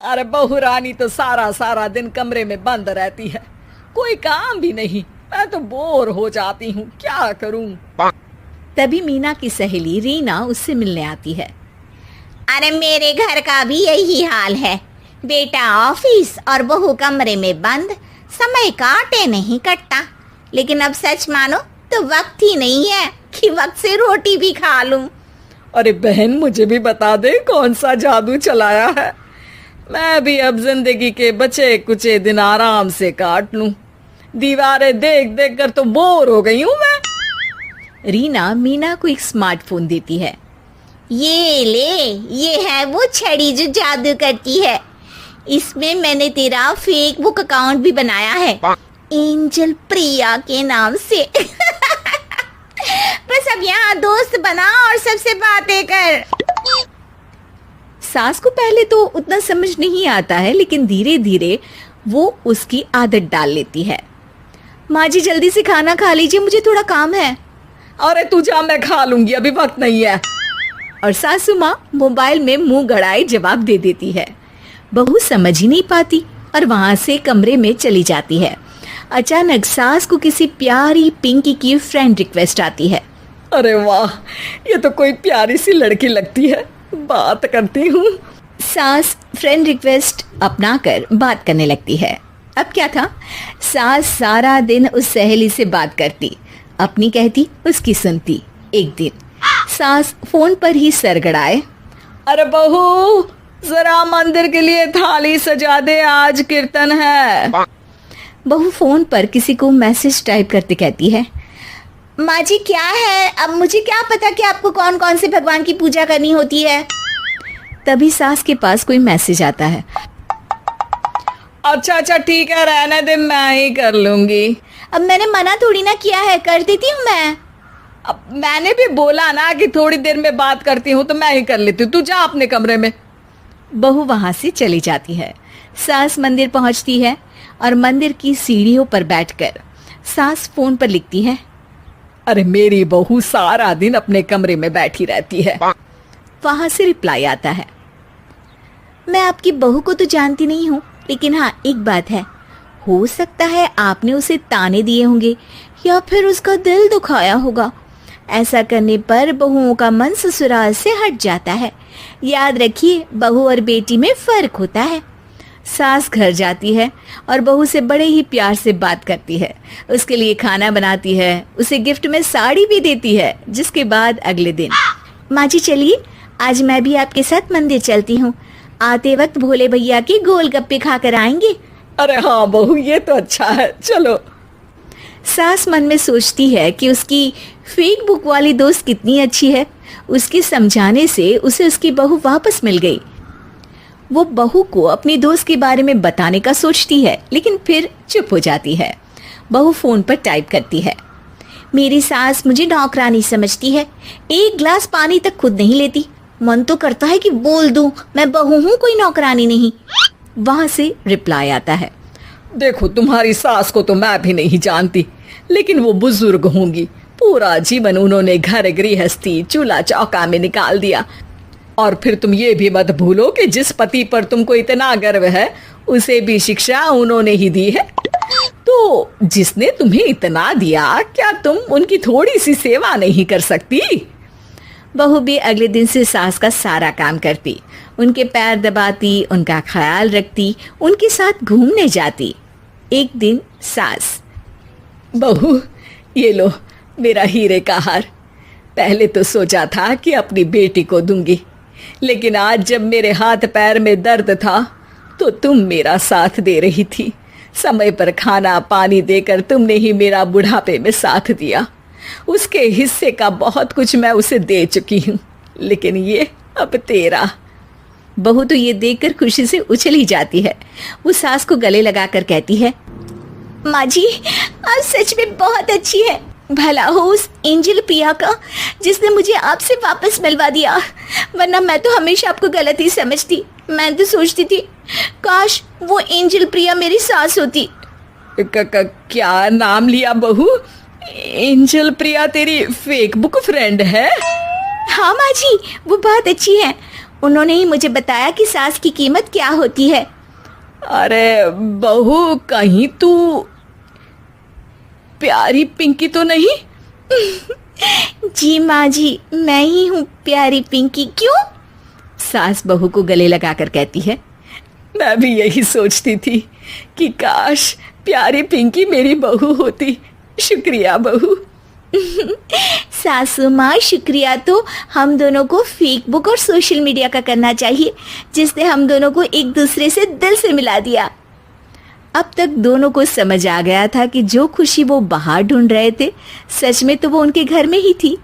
अरे बहू रानी तो सारा सारा दिन कमरे में बंद रहती है, कोई काम भी नहीं। मैं तो बोर हो जाती हूँ, क्या करूँ। तभी मीना की सहेली रीना उससे मिलने आती है। अरे मेरे घर का भी यही हाल है, बेटा ऑफिस और बहू कमरे में बंद, समय काटे नहीं कटता। लेकिन अब सच मानो तो वक्त ही नहीं है कि वक्त से रोटी भी खा लूं। अरे बहन, मुझे भी बता दे कौन सा जादू चलाया है, मैं भी अब जिंदगी के बचे कुचे दिन आराम से काट लूं। दीवारें देख देख कर तो बोर हो गई हूं मैं। रीना मीना को एक स्मार्टफोन देती है। ये ले, ये है वो छड़ी जो जादू करती है। इसमें मैंने तेरा फेसबुक अकाउंट भी बनाया है, एंजल प्रिया के नाम से। बस अब यहाँ दोस्त बना और सबसे बातें कर। सास को पहले तो उतना समझ नहीं आता है, लेकिन धीरे धीरे वो उसकी आदत डाल लेती है। माँ जी जल्दी से खाना खा लीजिए, मुझे थोड़ा काम है। अरे तू जा, मैं खा लूंगी, अभी वक्त नहीं है। और सासू माँ मोबाइल में मुंह गड़ाए जवाब दे देती है। बहू समझ ही नहीं पाती और वहां से कमरे में चली जाती है। अचानक सास को किसी प्यारी पिंकी की फ्रेंड रिक्वेस्ट आती है। अरे वाह, ये तो कोई प्यारी सी लड़की लगती है, बात करती हूँ। सास फ्रेंड रिक्वेस्ट अपनाकर बात करने लगती है। अब क्या था, सास सारा दिन उस सहेली से बात करती, अपनी कहती, उसकी सुनती। एक दिन सास फोन पर ही सरगड़ाए। अरे बहू, जरा मंदिर के लिए थाली सजा दे, आज कीर्तन है। बहू फोन पर किसी को मैसेज टाइप करते कहती है। माँ जी क्या है, अब मुझे क्या पता कि आपको कौन कौन से भगवान की पूजा करनी होती है। तभी सास के पास कोई मैसेज आता है। अच्छा अच्छा ठीक है, रहने दे, मैं ही कर लूंगी। अब मैंने मना थोड़ी ना किया है, कर देती हूँ मैं। अब मैंने भी बोला ना कि थोड़ी देर में बात करती हूँ, तो मैं ही कर लेती हूँ, तू जा अपने कमरे में। बहू वहां से चली जाती है। सास मंदिर पहुंचती है और मंदिर की सीढ़ियों पर बैठकर सास फोन पर लिखती है। अरे मेरी बहू सारा दिन अपने कमरे में बैठी रहती है। वहां से रिप्लाई आता है। मैं आपकी बहू को तो जानती नहीं हूँ, लेकिन हाँ एक बात है, हो सकता है आपने उसे ताने दिए होंगे या फिर उसका दिल दुखाया होगा। ऐसा करने पर बहुओं का मन ससुराल से हट जाता है। याद रखिए, बहू और बेटी में फर्क होता है। सास घर जाती है और बहू से बड़े ही प्यार से बात करती है, उसके लिए खाना बनाती है, उसे गिफ्ट में साड़ी भी देती है। जिसके बाद अगले दिन, माँ जी चलिए, आज मैं भी आपके साथ मंदिर चलती हूँ, आते वक्त भोले भैया के गोलगप्पे खाकर आएंगे। अरे हाँ बहू, ये तो अच्छा है, चलो। सास मन में सोचती है कि उसकी फेक बुक वाली दोस्त कितनी अच्छी है। उसके समझाने से उसे उसकी बहू वापस मिल गई। वो बहू को अपनी दोस्त के बारे में बताने का सोचती है, लेकिन फिर चुप हो जाती है। बहू फोन पर टाइप करती है। मेरी सास मुझे नौकरानी समझती है, एक गिलास पानी तक खुद नहीं लेती। मन तो करता है कि बोल दूं, मैं बहू हूँ, कोई नौकरानी नहीं। वहां से रिप्लाई आता है। देखो, तुम्हारी सास को तो मैं भी नहीं जानती, लेकिन वो बुजुर्ग होंगी। पूरा जीवन उन्होंने घर गृहस्थी चूल्हा चौका में निकाल दिया। और फिर तुम ये भी मत भूलो कि जिस पति पर तुमको इतना गर्व है, उसे भी शिक्षा उन्होंने ही दी है। तो जिसने तुम्हें इतना दिया, क्या तुम उनकी थोड़ी सी सेवा नहीं कर सकती? बहू भी अगले दिन से सास का सारा काम करती, उनके पैर दबाती, उनका ख्याल रखती, उनके साथ घूमने जाती। एक दिन सास, बहू ये लो मेरा हीरे का हार। पहले तो सोचा था कि अपनी बेटी को दूंगी, लेकिन आज जब मेरे हाथ पैर में दर्द था तो तुम मेरा साथ दे रही थी। समय पर खाना पानी देकर तुमने ही मेरा बुढ़ापे में साथ दिया। उसके हिस्से का बहुत कुछ मैं उसे दे चुकी हूँ, लेकिन ये अब तेरा। बहू तो ये देखकर खुशी से उछल ही जाती है। वो सास को गले लगाकर कहती है, माँ जी आप सच में बहुत अच्छी है। भला हो उस एंजल प्रिया का जिसने मुझे आपसे वापस मिलवा दिया, वरना मैं तो हमेशा आपको गलत ही समझती। मैं तो सोचती थी काश वो एंजल प्रिया मेरी सास होती। क्या नाम लिया बहू? एंजल प्रिया तेरी फेसबुक फ्रेंड है? हाँ माँ जी, वो बहुत अच्छी है। उन्होंने ही मुझे बताया कि सास की कीमत क्या होती है। अरे बहू, कहीं तू प्यारी पिंकी तो नहीं? जी माँ जी, मैं ही हूँ प्यारी पिंकी। क्यों? सास बहू को गले लगाकर कहती है। मैं भी यही सोचती थी कि काश प्यारी पिंकी मेरी बहू होती। शुक्रिया बहू। सासू माँ, शुक्रिया तो हम दोनों को फेसबुक और सोशल मीडिया का करना चाहिए, जिसने हम दोनों को एक दूसरे से दिल से मिला दिया। अब तक दोनों को समझ आ गया था कि जो खुशी वो बाहर ढूंढ रहे थे, सच में तो वो उनके घर में ही थी।